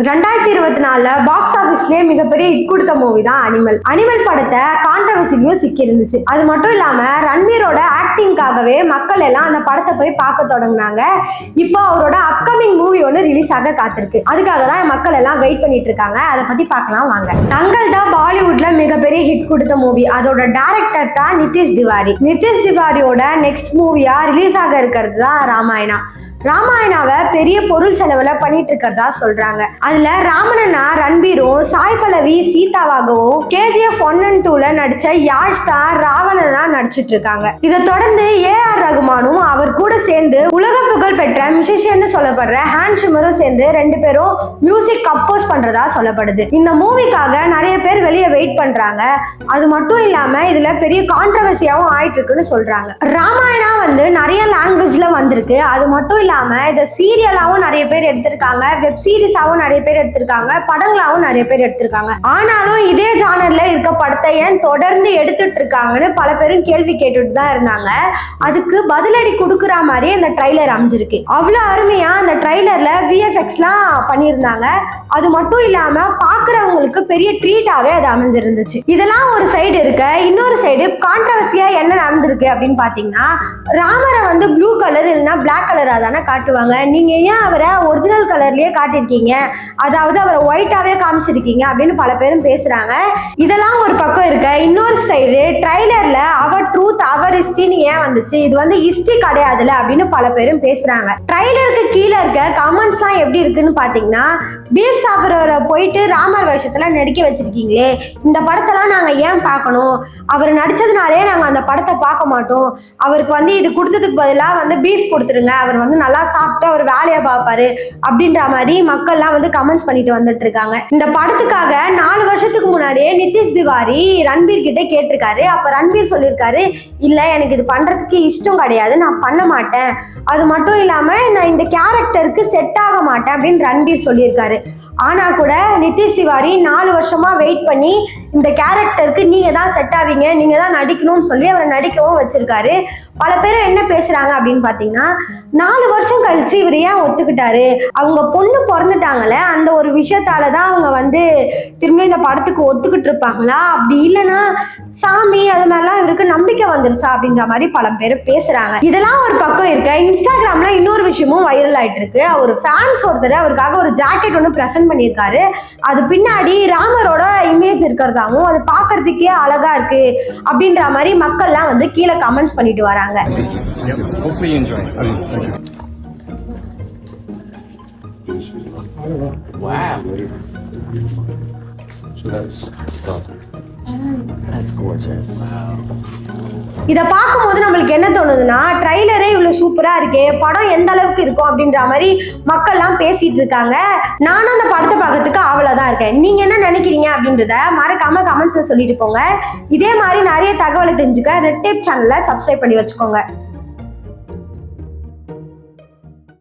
2024 box ஆபீஸ்லயே மிகப்பெரிய hit கொடுத்த movie தான் அனிமல் படத்தை கான்ட்ரவர்சிலையும் சிக்கி இருந்துச்சு. அது மட்டும் இல்லாம ரன்வீரோட ஆக்டிங்காகவே மக்கள் எல்லாம் அந்த படத்தை போய் பார்க்க தொடங்கினாங்க. இப்போ அவரோட அப்கமிங் மூவி ஒன்று ரிலீஸ் ஆக காத்திருக்கு. அதுக்காக தான் மக்கள் எல்லாம் வெயிட் பண்ணிட்டு இருக்காங்க. அதை பத்தி பார்க்கலாம் வாங்க. தங்கல் தான் பாலிவுட்ல மிகப்பெரிய ஹிட் கொடுத்த மூவி. அதோட டைரக்டர் தான் நிதிஷ் திவாரியோட நெக்ஸ்ட் மூவியா ரிலீஸ் ஆக இருக்கிறது தான் ராமாயணாவை பெரிய பொருள் செலவுல பண்ணிட்டு இருக்கிறதா சொல்றாங்க. அதுல ராமனனா ரன்வீரும் சாய் பல்லவி சீதாவாகவும் KGF 1 and 2ல நடிச்ச யாஷ் தான் ராவணனா நடிச்சிட்டு இருக்காங்க. இதை தொடர்ந்து AR ரகுமானும் அவர் கூட சேர்ந்து உலக புகழ் பெற்ற மியூசிஷியன் சொல்லப்படுற ஹான்ஸ் சிமரும் சேர்ந்து 2 பேரும் மியூசிக் கம்போஸ் பண்றதா சொல்லப்படுது. இந்த மூவிக்காக நிறைய பேர் வெளியே வெயிட் பண்றாங்க. அது மட்டும் இல்லாம இதுல பெரிய கான்ட்ரவர்சியாவும் ஆயிட்டு இருக்குன்னு சொல்றாங்க. ராமாயணா நிறைய லாங்குவேஜ்ல வந்திருக்கு. அது மட்டும் இல்ல இதை சீரியலாவும் நிறைய பேர் எடுத்திருக்காங்க, வெப் சீரிஸாவும் நிறைய பேர் எடுத்திருக்காங்க, படங்களாவும் நிறைய பேர் எடுத்திருக்காங்க. ஆனாலும் இதே ஜானர்ல இருக்க படத்தை ஏன் தொடர்ந்து எடுத்துட்டு இருக்காங்கன்னு பல பேரும் கேள்வி கேட்டுட்டு தான் இருந்தாங்க. அதுக்கு பதிலடி கொடுக்குற மாதிரி அந்த ட்ரைலர் அமைஞ்சிருக்கு. அவ்வளவு அருமையா அந்த ட்ரைலர்ல VFXலாம் பண்ணியிருந்தாங்க. அது மட்டும் இல்லாம பாக்குறவங்களுக்கு பெரிய ட்ரீட்டாவே அது அமைஞ்சிருந்துச்சு. இதெல்லாம் ஒரு சைடு இருக்க, இன்னொரு சைடு கான்ட்ரவர்சியா என்ன நடந்திருக்கு அப்படின்னு பாத்தீங்கன்னா, ராமரை ப்ளூ கலர் இல்லைன்னா பிளாக் கலரா தானே காட்டுவாங்க. நீங்க ஏன் அவரை ஒரிஜினல் கலர்லயே காட்டிருக்கீங்க, அதாவது அவரை ஒயிட்டாவே காமிச்சிருக்கீங்க அப்படின்னு பல பேரும் பேசுறாங்க. இதெல்லாம் ஒரு பக்கம் இருக்க, இன்னொரு சைடு ட்ரைலர்ல அவர் ட்ரூத் அவர் ஹிஸ்டரின்னு ஏன் வந்துச்சு, இது ஹிஸ்டரி கிடையாதுல அப்படின்னு பல பேரும் பேசுறாங்க. ட்ரைலருக்கு கீழே இருக்க கமெண்ட்ஸ்லாம் எப்படி இருக்குன்னு பாத்தீங்கன்னா, பீஃப் சாப்பிட்றவரை போயிட்டு ராமர் வேஷத்துல நடிக்க வச்சிருக்கீங்களே, இந்த படத்தெல்லாம் நாங்க ஏன் பார்க்கணும், அவர் நடிச்சதுனாலே நாங்க அந்த படத்தை பார்க்க மாட்டோம், அவருக்கு இது கொடுத்ததுக்கு பதிலாக பீஃப் கொடுத்துருங்க, அவர் நல்லா சாப்பிட்டு அவர் வேலையை பார்ப்பாரு அப்படின்ற மாதிரி மக்கள்லாம் கமெண்ட்ஸ் பண்ணிட்டு வந்துட்டு இருக்காங்க. இந்த படத்துக்காக 4 வருஷத்துக்கு முன்னாடியே நிதிஷ் திவாரி ரன்வீர் கிட்ட கேட்டிருக்காரு. அப்ப ரன்வீர் சொல்லியிருக்காரு, இல்ல எனக்கு இது பண்றதுக்கு இஷ்டம் கிடையாது, நான் பண்ண மாட்டேன், அது மட்டும் இல்லாம நான் இந்த கேரக்டருக்கு செட் ஆக மாட்டேன் அப்படின்னு ரன்வீர் சொல்லியிருக்காரு. ஆனா கூட நிதிஷ் திவாரி 4 வருஷமா வெயிட் பண்ணி இந்த கேரக்டருக்கு நீங்க தான் செட் ஆவீங்க, நீங்க தான் நடிக்கணும்னு சொல்லி அவரை நடிக்கவும் வச்சிருக்காரு. பல பேர் என்ன பேசுறாங்க அப்படின்னு பாத்தீங்கன்னா, 4 வருஷம் கழிச்சு இவர் ஏன் ஒத்துக்கிட்டாரு, அவங்க பொண்ணு பிறந்துட்டாங்களே அந்த ஒரு விஷயத்தாலதான் அவங்க திரும்ப இந்த படத்துக்கு ஒத்துக்கிட்டு இருப்பாங்களா, அப்படி இல்லைன்னா சாமி அது மாதிரிலாம் இவருக்கு நம்பிக்கை வந்துருச்சா அப்படின்ற மாதிரி பல பேர் பேசுறாங்க. இதெல்லாம் ஒரு பக்கம் இருக்க, இன்ஸ்டாகிராம்ல இன்னொரு விஷயமும் வைரல் ஆயிட்டு இருக்கு. ஒரு ஃபேன்ஸ் ஒருத்தர் அவருக்காக ஒரு ஜாக்கெட் ஒன்று பிரசன்ட் பண்ணியிருக்காரு. அது பின்னாடி ராமரோட இமேஜ் இருக்கிறதாவும் அது பாக்குறதுக்கே அழகா இருக்கு அப்படின்ற மாதிரி மக்கள்லாம் கீழே கமெண்ட்ஸ் பண்ணிட்டு வராங்க. Wow. So that's gorgeous. இதை பார்க்கும்போது நம்மளுக்கு என்ன தோணுதுன்னா, ட்ரைலரே இவ்வளவு சூப்பரா இருக்கே, படம் எந்த அளவுக்கு இருக்கும் அப்படின்ற மாதிரி மக்கள்லாம் பேசிட்டு இருக்காங்க. நானும் அந்த படத்தை பார்க்கறதுக்கு ஆவலா இருக்கேன். நீங்க என்ன நினைக்கிறீங்க அப்படின்றத மறக்காம கமெண்ட்ஸ்ல சொல்லிட்டு போங்க. இதே மாதிரி நிறைய தகவலை தெரிஞ்சுக்க ரெட் டேப் சேனலை சப்ஸ்கிரைப் பண்ணி வச்சுக்கோங்க.